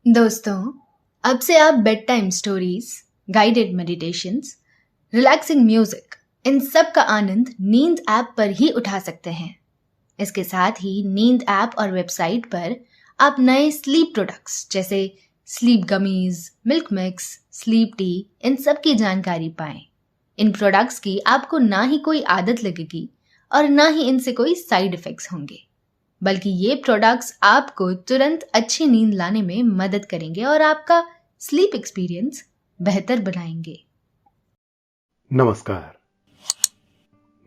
दोस्तों, अब से आप bed time stories, guided meditations, relaxing music इन सब का आनंद नींद ऐप पर ही उठा सकते हैं। इसके साथ ही नींद ऐप और वेबसाइट पर आप नए स्लीप प्रोडक्ट्स जैसे sleep gummies, milk mix, sleep tea इन सब की जानकारी पाएं। इन प्रोडक्ट्स की आपको ना ही कोई आदत लगेगी और ना ही इनसे कोई साइड इफेक्ट्स होंगे, बल्कि ये प्रोडक्ट्स आपको तुरंत अच्छी नींद लाने में मदद करेंगे और आपका स्लीप एक्सपीरियंस बेहतर बनाएंगे। नमस्कार,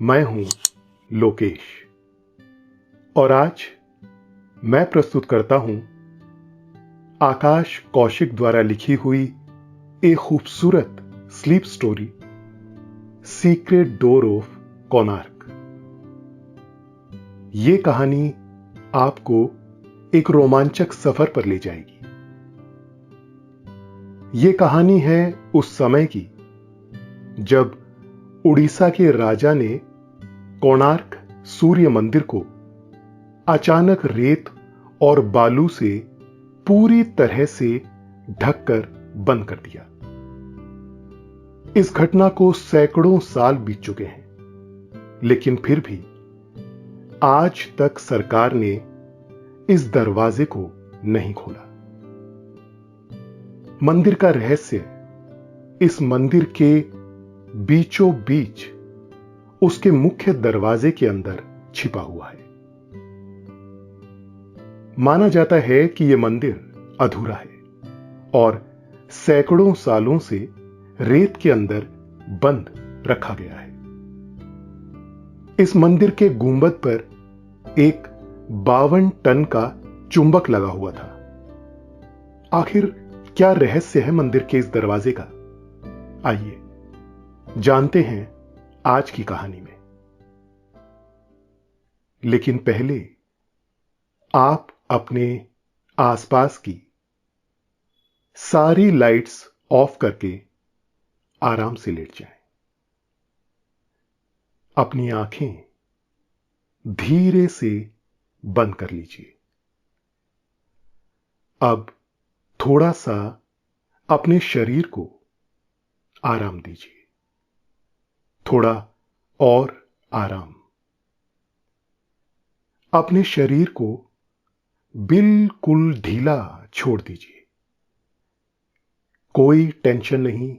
मैं हूं लोकेश और आज मैं प्रस्तुत करता हूं आकाश कौशिक द्वारा लिखी हुई एक खूबसूरत sleep story, secret door of Konark. यह कहानी आपको एक रोमांचक सफर पर ले जाएगी। यह कहानी है उस समय की जब उड़ीसा के राजा ने कोणार्क सूर्य मंदिर को अचानक रेत और बालू से पूरी तरह से ढककर बंद कर दिया। इस घटना को सैकड़ों साल बीत चुके हैं, लेकिन फिर भी आज तक सरकार ने इस दरवाजे को नहीं खोला। मंदिर का रहस्य इस मंदिर के बीचों बीच उसके मुख्य दरवाजे के अंदर छिपा हुआ है। माना जाता है कि यह मंदिर अधूरा है और सैकड़ों सालों से रेत के अंदर बंद रखा गया है। इस मंदिर के गुंबद पर एक 52 टन का चुंबक लगा हुआ था। आखिर क्या रहस्य है मंदिर के इस दरवाजे का? आइए जानते हैं आज की कहानी में। लेकिन पहले आप अपने आसपास की सारी लाइट्स ऑफ करके आराम से लेट जाएं। अपनी आंखें धीरे से बंद कर लीजिए। अब थोड़ा सा अपने शरीर को आराम दीजिए, थोड़ा और आराम। अपने शरीर को बिल्कुल ढीला छोड़ दीजिए। कोई टेंशन नहीं,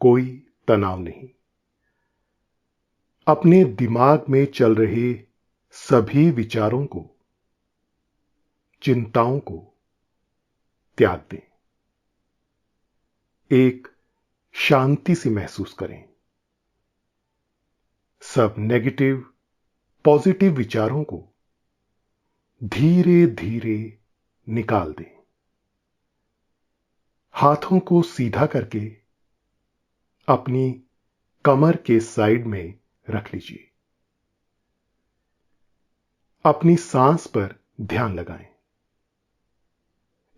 कोई तनाव नहीं। अपने दिमाग में चल रहे सभी विचारों को, चिंताओं को त्याग दें। एक शांति से महसूस करें। सब नेगेटिव, पॉजिटिव विचारों को धीरे धीरे निकाल दें। हाथों को सीधा करके अपनी कमर के साइड में रख लीजिए। अपनी सांस पर ध्यान लगाएं।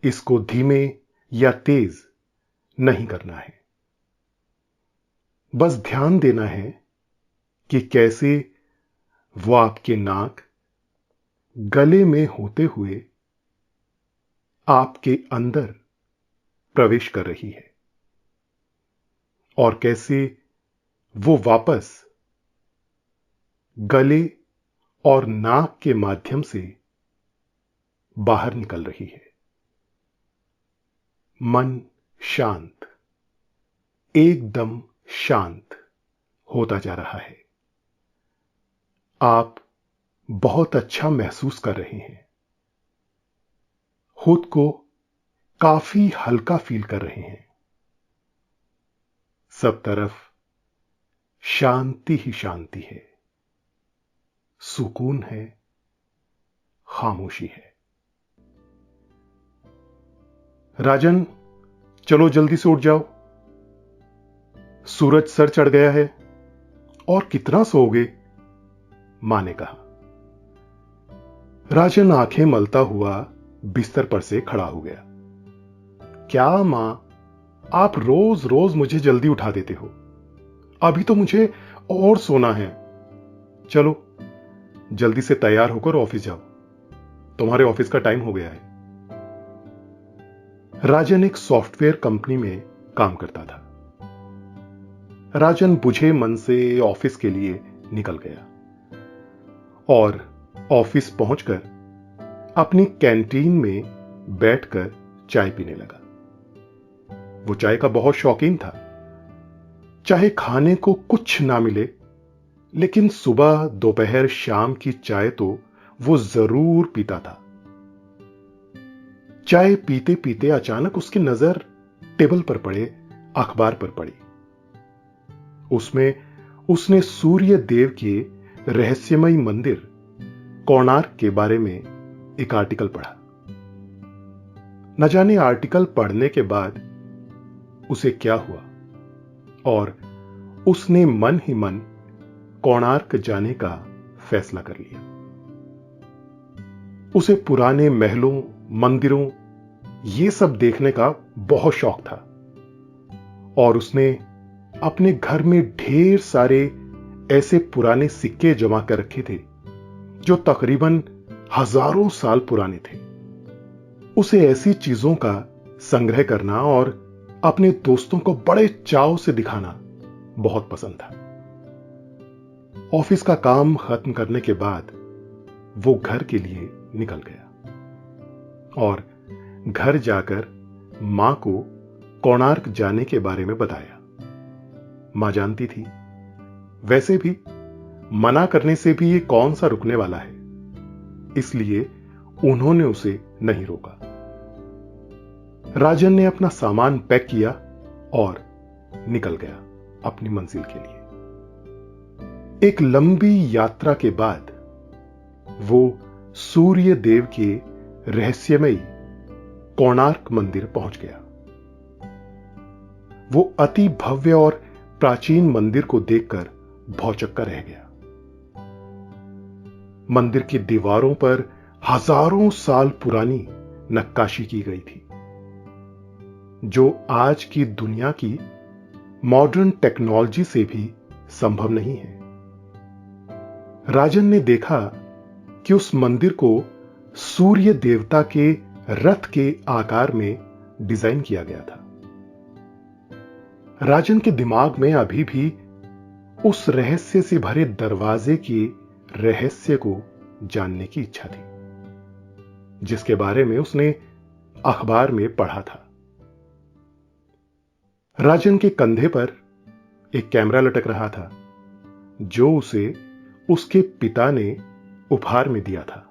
इसको धीमे या तेज नहीं करना है। बस ध्यान देना है कि कैसे वो आपके नाक, गले में होते हुए आपके अंदर प्रवेश कर रही है और कैसे वो वापस गले और नाक के माध्यम से बाहर निकल रही है। मन शांत, एकदम शांत होता जा रहा है। आप बहुत अच्छा महसूस कर रहे हैं। खुद को काफी हल्का फील कर रहे हैं। सब तरफ शांति ही शांति है, सुकून है, खामोशी है। राजन, चलो जल्दी से उठ जाओ। सूरज सर चढ़ गया है और कितना सोओगे? मां ने कहा। राजन आंखें मलता हुआ बिस्तर पर से खड़ा हो गया। क्या मां, आप रोज रोज मुझे जल्दी उठा देते हो। अभी तो मुझे और सोना है। चलो जल्दी से तैयार होकर ऑफिस जाओ, तुम्हारे ऑफिस का टाइम हो गया है। राजन एक सॉफ्टवेयर कंपनी में काम करता था। राजन बुझे मन से ऑफिस के लिए निकल गया और ऑफिस पहुंचकर अपनी कैंटीन में बैठकर चाय पीने लगा। वो चाय का बहुत शौकीन था। चाहे खाने को कुछ ना मिले, लेकिन सुबह दोपहर शाम की चाय तो वो जरूर पीता था। चाय पीते पीते अचानक उसकी नजर टेबल पर पड़े अखबार पर पड़ी। उसमें उसने सूर्य देव के रहस्यमयी मंदिर कोणार्क के बारे में एक आर्टिकल पढ़ा। न जाने आर्टिकल पढ़ने के बाद उसे क्या हुआ और उसने मन ही मन कोणार्क जाने का फैसला कर लिया। उसे पुराने महलों, मंदिरों, ये सब देखने का बहुत शौक था और उसने अपने घर में ढेर सारे ऐसे पुराने सिक्के जमा कर रखे थे जो तकरीबन हजारों साल पुराने थे। उसे ऐसी चीजों का संग्रह करना और अपने दोस्तों को बड़े चाव से दिखाना बहुत पसंद था। ऑफिस का काम खत्म करने के बाद वो घर के लिए निकल गया और घर जाकर मां को कोणार्क जाने के बारे में बताया। मां जानती थी, वैसे भी मना करने से भी ये कौन सा रुकने वाला है, इसलिए उन्होंने उसे नहीं रोका। राजन ने अपना सामान पैक किया और निकल गया अपनी मंजिल के लिए। एक लंबी यात्रा के बाद वो सूर्य देव के रहस्यमयी कोणार्क मंदिर पहुंच गया। वो अति भव्य और प्राचीन मंदिर को देखकर भौचक्का रह गया। मंदिर की दीवारों पर हजारों साल पुरानी नक्काशी की गई थी, जो आज की दुनिया की मॉडर्न टेक्नोलॉजी से भी संभव नहीं है। राजन ने देखा कि उस मंदिर को सूर्य देवता के रथ के आकार में डिजाइन किया गया था। राजन के दिमाग में अभी भी उस रहस्य से भरे दरवाजे के रहस्य को जानने की इच्छा थी, जिसके बारे में उसने अखबार में पढ़ा था। राजन के कंधे पर एक कैमरा लटक रहा था, जो उसे उसके पिता ने उपहार में दिया था।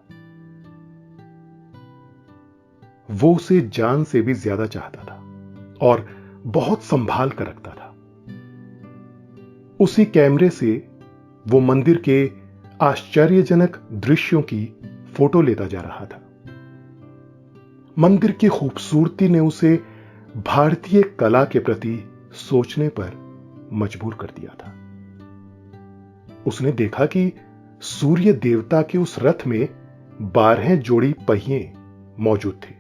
वो उसे जान से भी ज्यादा चाहता था और बहुत संभाल कर रखता था। उसी कैमरे से वो मंदिर के आश्चर्यजनक दृश्यों की फोटो लेता जा रहा था। मंदिर की खूबसूरती ने उसे भारतीय कला के प्रति सोचने पर मजबूर कर दिया था। उसने देखा कि सूर्य देवता के उस रथ में 12 जोड़ी पहिए मौजूद थे,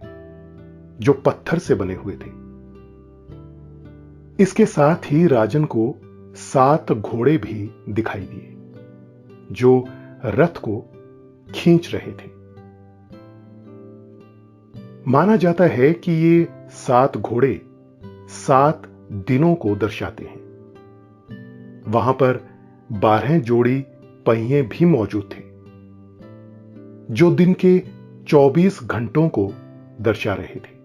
जो पत्थर से बने हुए थे। इसके साथ ही राजन को 7 घोड़े भी दिखाई दिए, जो रथ को खींच रहे थे। माना जाता है कि ये 7 घोड़े 7 दिनों को दर्शाते हैं। वहां पर 12 जोड़ी पहिए भी मौजूद थे, जो दिन के 24 घंटों को दर्शा रहे थे।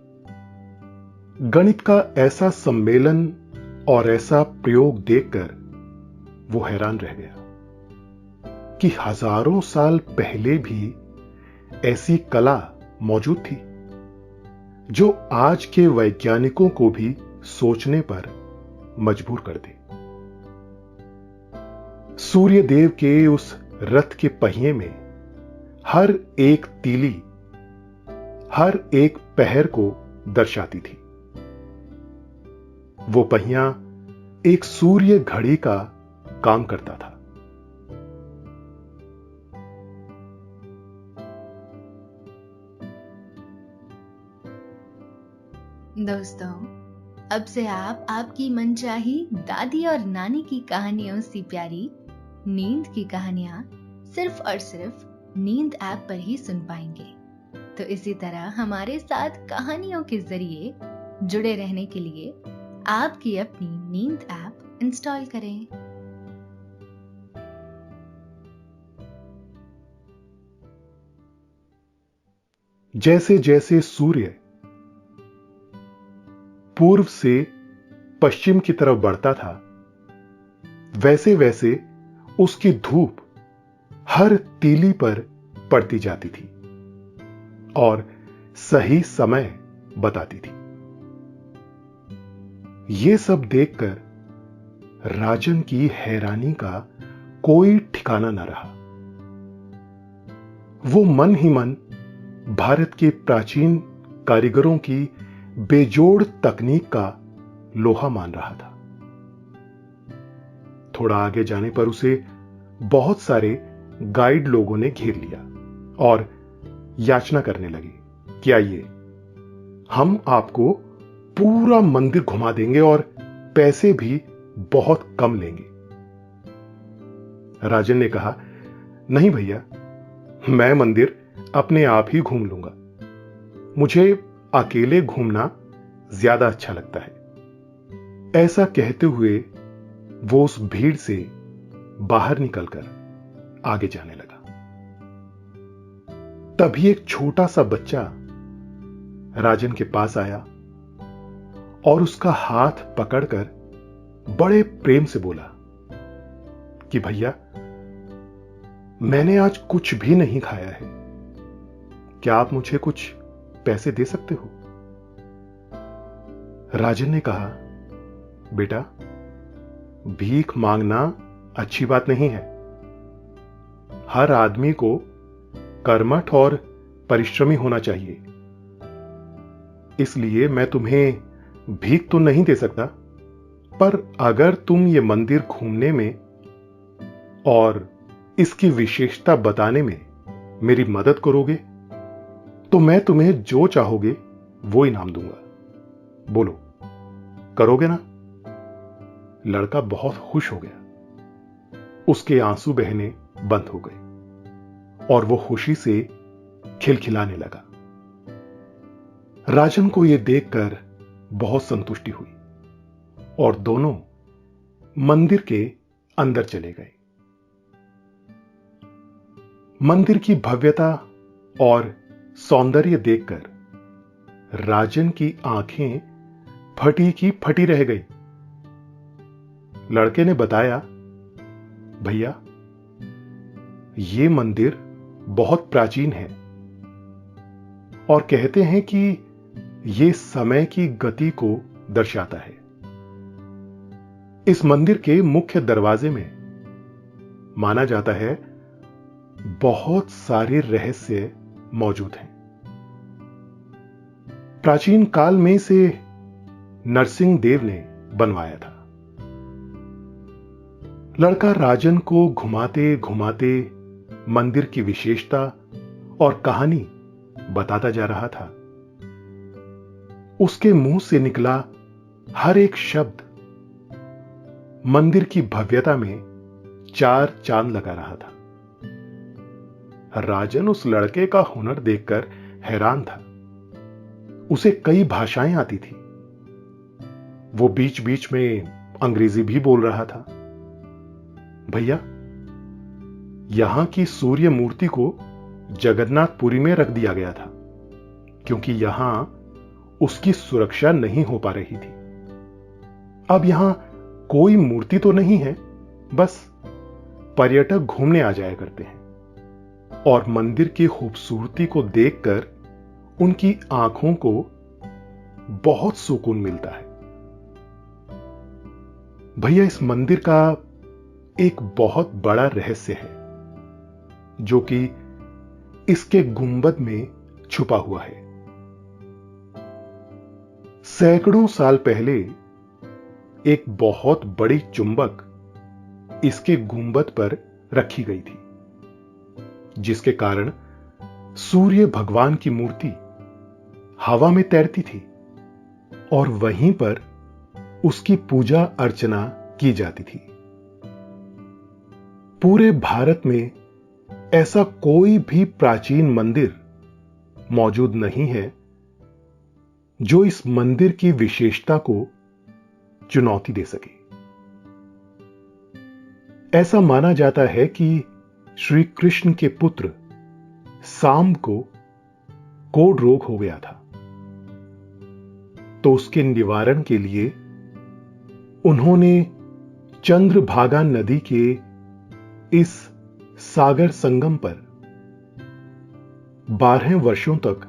गणित का ऐसा सम्मेलन और ऐसा प्रयोग देखकर वो हैरान रह गया कि हजारों साल पहले भी ऐसी कला मौजूद थी, जो आज के वैज्ञानिकों को भी सोचने पर मजबूर कर दे। सूर्य देव के उस रथ के पहिए में हर एक तीली हर एक पहर को दर्शाती थी। वो पहिया एक सूर्य घड़ी का काम करता था। दोस्तों, अब से आप आपकी मनचाही दादी और नानी की कहानियों से प्यारी नींद की कहानियां सिर्फ और सिर्फ नींद ऐप पर ही सुन पाएंगे। तो इसी तरह हमारे साथ कहानियों के जरिए जुड़े रहने के लिए आपकी अपनी नींद ऐप इंस्टॉल करें। जैसे जैसे सूर्य पूर्व से पश्चिम की तरफ बढ़ता था, वैसे वैसे उसकी धूप हर तीली पर पड़ती जाती थी और सही समय बताती थी। यह सब देखकर राजन की हैरानी का कोई ठिकाना न रहा। वो मन ही मन भारत के प्राचीन कारीगरों की बेजोड़ तकनीक का लोहा मान रहा था। थोड़ा आगे जाने पर उसे बहुत सारे गाइड लोगों ने घेर लिया और याचना करने लगे कि आइए, हम आपको पूरा मंदिर घुमा देंगे और पैसे भी बहुत कम लेंगे। राजन ने कहा, नहीं भैया, मैं मंदिर अपने आप ही घूम लूंगा। मुझे अकेले घूमना ज्यादा अच्छा लगता है। ऐसा कहते हुए वो उस भीड़ से बाहर निकलकर आगे जाने लगा। तभी एक छोटा सा बच्चा राजन के पास आया और उसका हाथ पकड़कर बड़े प्रेम से बोला कि भैया, मैंने आज कुछ भी नहीं खाया है, क्या आप मुझे कुछ पैसे दे सकते हो? राजन ने कहा, बेटा, भीख मांगना अच्छी बात नहीं है। हर आदमी को कर्मठ और परिश्रमी होना चाहिए। इसलिए मैं तुम्हें भीख तो नहीं दे सकता, पर अगर तुम ये मंदिर घूमने में और इसकी विशेषता बताने में मेरी मदद करोगे तो मैं तुम्हें जो चाहोगे वो इनाम दूंगा। बोलो, करोगे ना? लड़का बहुत खुश हो गया। उसके आंसू बहने बंद हो गए और वो खुशी से खिलखिलाने लगा। राजन को यह देखकर बहुत संतुष्टि हुई और दोनों मंदिर के अंदर चले गए। मंदिर की भव्यता और सौंदर्य देखकर राजन की आंखें फटी की फटी रह गई। लड़के ने बताया, भैया, यह मंदिर बहुत प्राचीन है और कहते हैं कि यह समय की गति को दर्शाता है। इस मंदिर के मुख्य दरवाजे में माना जाता है बहुत सारे रहस्य मौजूद हैं। प्राचीन काल में इसे नरसिंह देव ने बनवाया था। लड़का राजन को घुमाते घुमाते मंदिर की विशेषता और कहानी बताता जा रहा था। उसके मुंह से निकला हर एक शब्द मंदिर की भव्यता में चार चांद लगा रहा था। राजन उस लड़के का हुनर देखकर हैरान था। उसे कई भाषाएं आती थी। वो बीच बीच में अंग्रेजी भी बोल रहा था। भैया, यहां की सूर्य मूर्ति को जगन्नाथपुरी में रख दिया गया था क्योंकि यहां उसकी सुरक्षा नहीं हो पा रही थी। अब यहां कोई मूर्ति तो नहीं है, बस पर्यटक घूमने आ जाया करते हैं और मंदिर की खूबसूरती को देखकर उनकी आंखों को बहुत सुकून मिलता है। भैया, इस मंदिर का एक बहुत बड़ा रहस्य है जो कि इसके गुंबद में छुपा हुआ है। सैकड़ों साल पहले एक बहुत बड़ी चुंबक इसके गुंबद पर रखी गई थी, जिसके कारण सूर्य भगवान की मूर्ति हवा में तैरती थी और वहीं पर उसकी पूजा अर्चना की जाती थी। पूरे भारत में ऐसा कोई भी प्राचीन मंदिर मौजूद नहीं है जो इस मंदिर की विशेषता को चुनौती दे सके। ऐसा माना जाता है कि श्री कृष्ण के पुत्र सांब को कोढ़ रोग हो गया था, तो उसके निवारण के लिए उन्होंने चंद्रभागा नदी के इस सागर संगम पर 12 वर्षों तक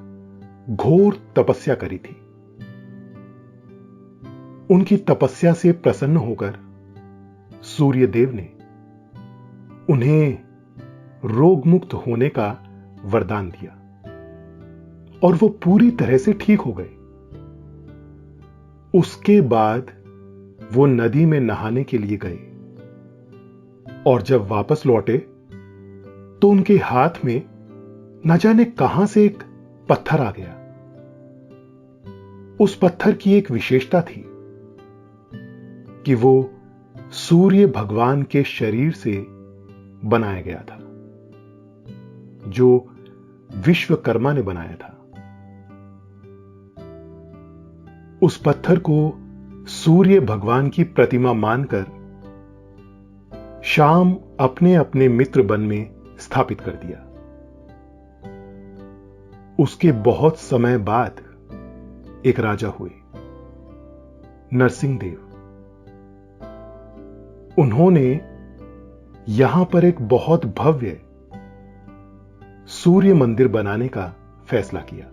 घोर तपस्या करी थी। उनकी तपस्या से प्रसन्न होकर सूर्यदेव ने उन्हें रोग मुक्त होने का वरदान दिया और वो पूरी तरह से ठीक हो गए। उसके बाद वो नदी में नहाने के लिए गए और जब वापस लौटे तो उनके हाथ में न जाने कहां से एक पत्थर आ गया। उस पत्थर की एक विशेषता थी कि वो सूर्य भगवान के शरीर से बनाया गया था, जो विश्वकर्मा ने बनाया था। उस पत्थर को सूर्य भगवान की प्रतिमा मानकर शाम अपने अपने मित्र वन में स्थापित कर दिया। उसके बहुत समय बाद एक राजा हुए, नरसिंह देव। उन्होंने यहां पर एक बहुत भव्य सूर्य मंदिर बनाने का फैसला किया।